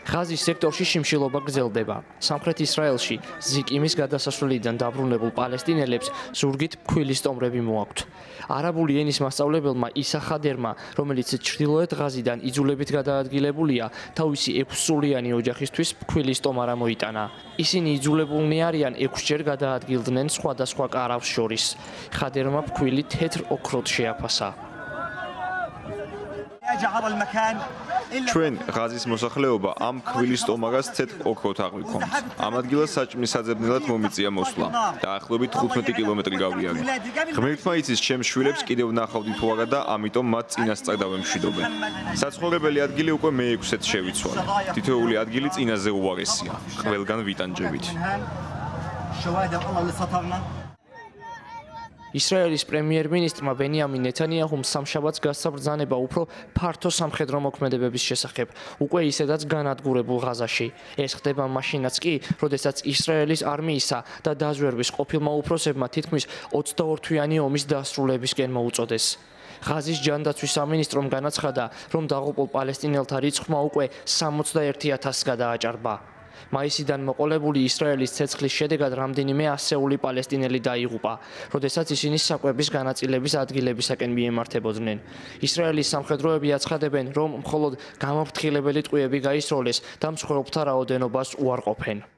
ღაზის სექტორში შიმშილობა გრძელდება. სამხრეთ ისრაელში ზიკიმის გადასასვლელიდან დაბრუნებულ პალესტინელებს ზურგით ფქვილის სტომრები მოაქვთ. არაბული ენის მასწავლებელმა ისა ხადერმა, რომელიც ჩრდილოეთ ღაზიდან იძულებით გადაადგილებულია, თავისი 6-სულიანი ოჯახისთვის ფქვილის სტომარა მოიტანა. ისინი იძულებულნი არიან 6-ჯერ გადაადგილდნენ სხვადასხვა კარავს შორის. ხადერმა ფქვილი თეთრ ოქროთ შეაფასა. ჩვენ ღაზის მოსახლეობა ამ ფქვილის სტომარას თეთრ ოქროთ აღვიქვამთ. ამ ადგილას საჭმლის საძებნელად მომიწია მოსვლა. დაახლოებით 15 კილომეტრი გავიარე. ღმერთმა იცის, ჩემს შვილებს კიდევ ნახავდი თუ არა და ამიტომ მათ წინასწარ დავემშვიდობენ. საცხოვრებელი ადგილი უკვე მე-6-ეთ შევიცვალე. თითოეული ადგილი წინაზე უარესია. ყველგან ვიტანჯებით. ისრაელის პრემიერ-მინისტრმა ბენიამინ ნეთანიაჰუმ სამშაბათს გასცა ბრძანება უფრო ფართო სამხედრო მოქმედებების შესახებ, უკვე ისედაც განადგურებულ ღაზაში. ეს ხდება მაშინაც კი, როდესაც ისრაელის არმიისა და დაზვერვის ყოფილმა უფროსებმა თითქმის 22-თვიანი ომის დასრულებისკენ მოუწოდეს. ღაზის ჯანდაცვის სამინისტრომ განაცხადა, რომ დაღუპულ პალესტინელთა რიცხვმა უკვე 61,000-ს გადააჭარბა. მაისიდან მოყოლებული ისრაელის ცეცხლის შედეგად რამდენიმე ასეული პალესტინელი დაიღუპა, როდესაც ისინი საკვების განაწილების ადგილებისაკენ მიემართებოდნენ. ისრაელის სამხედროები აცხადებენ, რომ მხოლოდ გამაფრთხილებელი ტყვიები გაისროლეს და მსხვერპლთა რაოდენობას უარყოფენ.